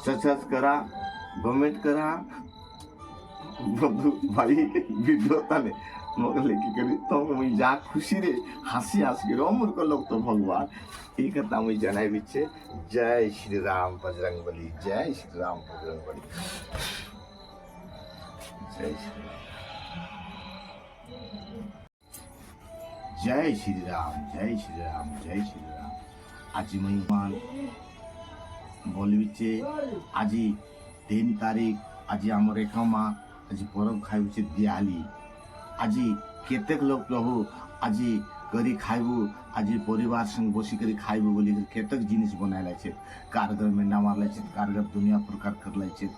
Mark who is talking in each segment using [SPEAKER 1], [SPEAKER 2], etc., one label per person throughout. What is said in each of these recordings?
[SPEAKER 1] Success करा government करा बंधु भाई ভিডিও তালে মগে লেখি করি তো মুই যা খুশি রে হাসি হাসি অমর কো লোক তো ভগবান এই কথা মুই জানাই বিচ্ছে জয় শ্রী রাম বজরং বলি জয় শ্রী রাম বজরং বলি জয় শ্রী जय श्री राम जय श्री राम जय श्री राम आज महिमान बोलबिचे आज 3 तारीख आज आम रेखमा आज परब खाइबे दिवाली आज केतेक लोग प्रभु आज करी खाइबू आज परिवार संग बसी करी खाइबू बोली केतेक जिनिस बनाइला छे कारगर में ना मारला छे कारगर दुनिया प्रकार करला छे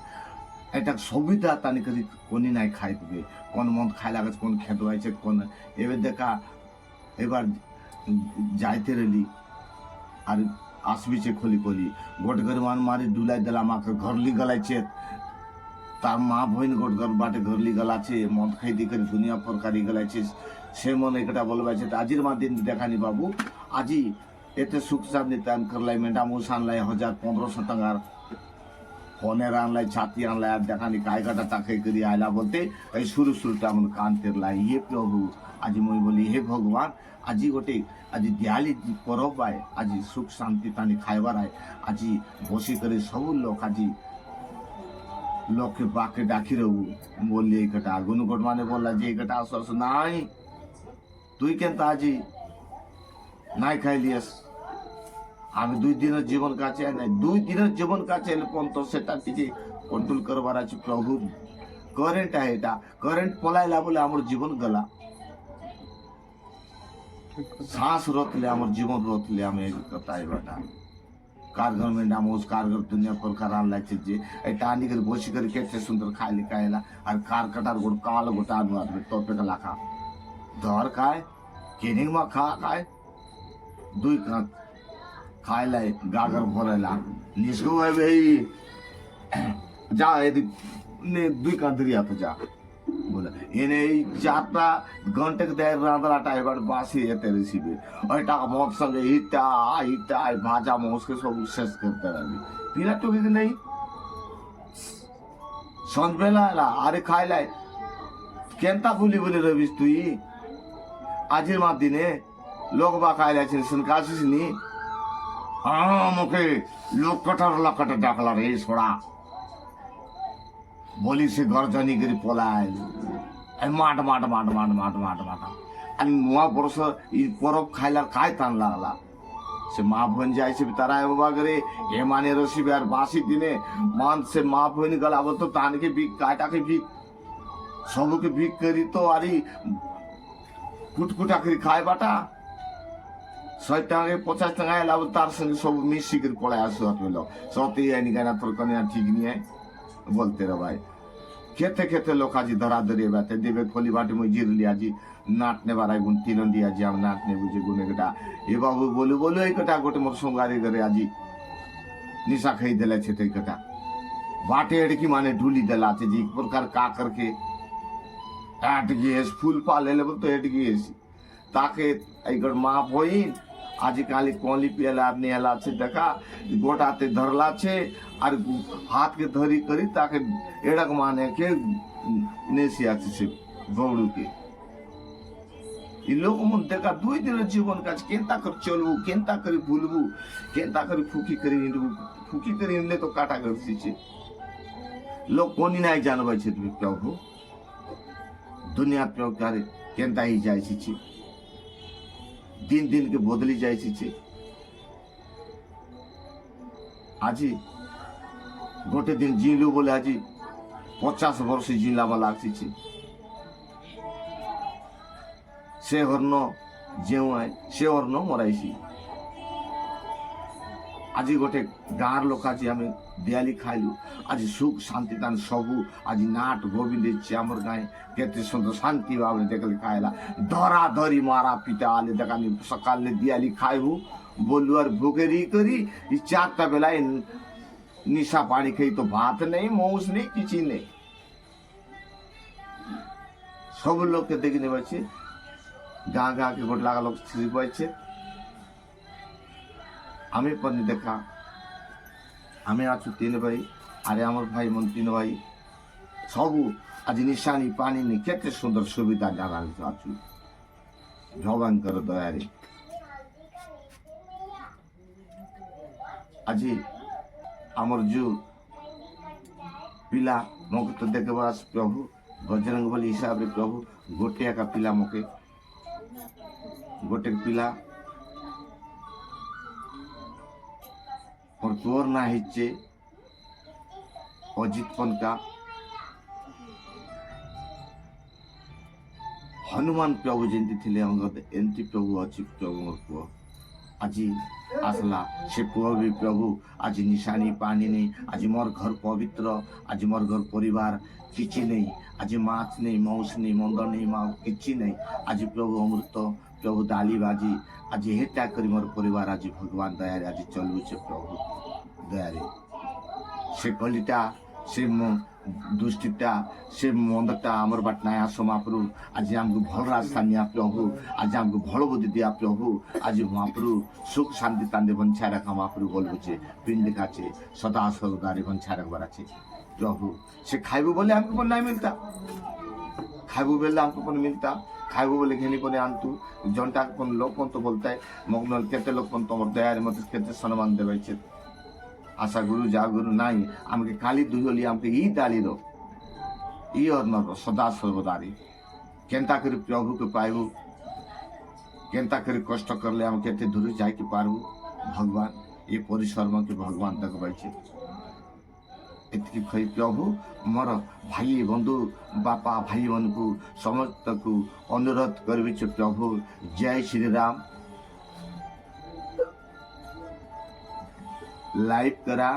[SPEAKER 1] এটা সুবিধা তানি করি কোনি নাই খাই দিবে কোন মন খাই লাগে কোন খেদওয়াই छे কোন এবে দেখা এবার যাইতে রেলি আর আসবিছে খলি খলি গোটঘর মান মারি ডুলাই দেলা মাকে ঘরলি গলাইছে তার মা বহিন গোটঘর বাটে ঘরলি গলাছে মদ খাই দি করে দুনিয়া প্রকারি গলাইছে সে মনে একটা বলবাইছে আজির মা দিন দেখানি বাবু আজি এতে সুখ শান্তি তান করলাই মেটা মুসান লাই 1500 টাকার ফোনের আনলাই ছাতি আনলাই আর দেখানি কায়গাটা তাকে করি আইলা বলতে এই শুরু শুরুটা আমার কান তেরলাই হে প্রভু आज मुई बोली हे भगवान आज गोटे आज दिवाली परब आए आज सुख शांति तानी खाइबार आए आज बसी कर सब लोग आज लोग के बाके डाकी रहू बोलिए एकटा गुनु गोट माने बोला जे एकटा आस नाई तुई केनता आज नाई खाइलियस আমি 2 দিনের জীবন কাছে নাই 2 দিনের জীবন কাছে কোন তো সেটা কিছু কন্ট্রোল করবার আছে প্রভু কারেন্ট এটা কারেন্ট পলাইলা বলে আমার জীবন গলা सांस रोतले आम जीवन रोतले आम कताई बाटा कारगर में नामोज कारगर दुनिया प्रकार आनलाइছে যে এটা আনি করে বসি করে কেটে সুন্দর খাইলি খাইলা আর কার কাটার গোট কাল গোটা আনবার তোপে লাখা ধর খায় কেনিং মা খায় দুই কাঁচ খাইলাই গাগর ভরেলা নিসগো হবে যা এদি নে দুই কাঁচ ধরিয়া তো যা बोला एने 4टा घंटे के देर रांदराटा एबार बासी एते रेसिबे ओइटा मत संगे इटा इटा भाजा मोस के सब शेष करते रहबी पिला तो के नहीं संजबेला ला अरे खाइलाई केनता बोली बोली रबिस तुई आजिर मा दिने लोग बा खाइलाई छिन सुनकासिस नी हां मके लोग कटर लकट डाकला रे छोड़ा बोली से घर जनी करी पलाए माट माट माट माट माट माट माट आणि नुआ बरस ई परब खाइला काय तान लागला से मा बन जाय से तारा बाबा करे हे माने रसी बिहार बासी दिने मान से मा बन गला अब तो तान के बिक काटा के बिक सब के बिक करी तो आरी कुटकुटा करी खाय बाटा 100 টাকা 50 টাকা লাভ তার সঙ্গে সব মিশি করে পড়ায় আসো হলো সত্যি আইনি কেনা তোর কনে ঠিক নিয়ে बोलते रहो भाई खेते खेते लोग आज धराधरी बाते देवे खोली बाटे मुझे जिर लिया जी नाटने बारा गुण तीनों दिया जी हम नाटने बुझे गुने कटा ये बाबू बोलो बोलो एक कटा गोटे मोर सोंगारी करे आजी निशा खाई देला छे ते कटा बाटे एडकी माने ढूली देला छे जी एक प्रकार का करके आट गेस फूल पाले ले तो एट गेस ताके एकर मां होई आज काली कोली पियला नेला छे देखा गोटाते धरला छे और हाथ के धरी करी ताके एड़क माने के नेसिया छे गौड़ू के इ लोग मन देखा 2 दिन जीवन काज केनता कर चलबू केनता करी भूलबू केनता करी फुकी करी इंडबू फुकी करी इनले तो काटा करसी छे लोग कोनी नाइ जानबै छे तुम प्रभु दुनिया प्रकार केनता ही जाय छे दिन दिन के बदली जाय छे आज गोटे दिन जिलू बोले आज 50 वर्ष जिला वाला से हर्न जे से हर्न मराइसी आज गोटे गाँव लोक आज आम दिवाली खाइलु आज सुख शांति तान सबू आज नाट गोविंद आमर गाए केते सुंदर शांति भाव देखले खाइला धरा धरी मारा पिटा आले देखानी सकाल दिवाली खाइबू बोलू और भूखेरी करी 4टा बेला निशा पानी खाई तो भात नहीं मौस नहीं किसी नहीं सब लोग के देखने बच्चे गाँ गाँ के गोट लगा लोग छिपे हमें पर देखा আমি আছু 3 ভাই আরে আমার ভাই মন 3 ভাই ସବୁ ଆଜି ନିଶାଣି ପାଣିନି କେତେ ସୁନ୍ଦର ସୁବିଧା ଜାଗାରେ ଅଛୁ ଭଗବାନଙ୍କର ଦୟାରେ ଆଜି ଆମର ଯୋଉ ପିଲା ମୋତେ ତ ଦେଖିବା ପ୍ରଭୁ ବଜରଙ୍ଗ ବଲି ହିସାବରେ ପ୍ରଭୁ ଗୋଟେ ଏକା ପିଲା ମୋତେ ଗୋଟେ ପିଲା ମୋର ତୋର ନାଁ ହେଇଛେ ଅଜିତ ପନ୍ତା हनुमान प्रभु जमी थे एमती प्रभु अच्छी प्रभु मोर पुओ आज आसला से पुओ भी प्रभु आज निशानी पानी नहीं आज मोर घर पवित्र आज मोर घर परिवार किसी नहीं आज माछ नहीं मौस नहीं मंद नहीं माँ कि नहीं आज प्रभु अमृत प्रभु डाली बाजी आज हेटा कर मोर परिवार आज भगवान दयारे आज चलू से प्रभु दयारे से कलिटा से दुष्टिटा से मंदटा आमर बाट ना आस महाप्रभु आज आमको भल रास्ता निया प्रभु आज आमको भल बुद्धि दिया प्रभु आज महाप्रभु सुख शांति तांदे बंछाय रखा महाप्रभु बोलबुचे पिंड काचे सदा सर्वदारी बंछाय रखबार আছে प्रभु से खाइबो बोले हमको पण नहीं मिलता खाइबो बोले हमको पण मिलता खाइबो बोले घेनी कोने आंतु जनटा कोन लोक कोन तो बोलता है मग्नल केते लोक कोन तमर दयार मते केते सम्मान देबै छै आशा गुरु जा गुरु नहीं आमके खाली दुहली आमके ई डाली रो ई अर्नर सदा सर्वदारी केंता करी प्रभु के पाइबू केंता करी कष्ट करले हम केते दूर जाय के पारबू भगवान ये परिश्रम के भगवान देखबै छै एतकी खई प्रभु मोर भाई बंधु बापा भाई मन को समस्त को अनुरोध करबी छै प्रभु जय श्री राम लाइक करा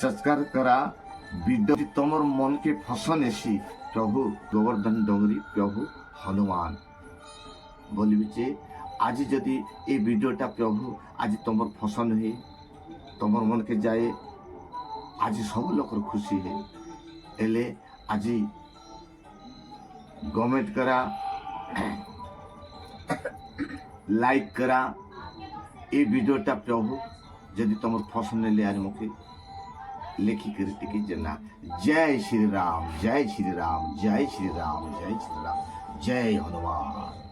[SPEAKER 1] सब्सक्राइब करा वीडियो तमर मन के फसन एसी प्रभु गोवर्धन डोंगरी प्रभु हनुमान बोलबी जे आज जदि ए वीडियोटा प्रभु आज तमर फसन है तमर मन के जाए आज सब लोग खुशी है एले आज कमेंट करा लाइक करा ये वीडियोटा प्रभु जदि तुम पसंद ले आज मुझे लेखिक जना जय श्री राम जय श्री राम जय श्री राम जय श्री राम जय हनुमान।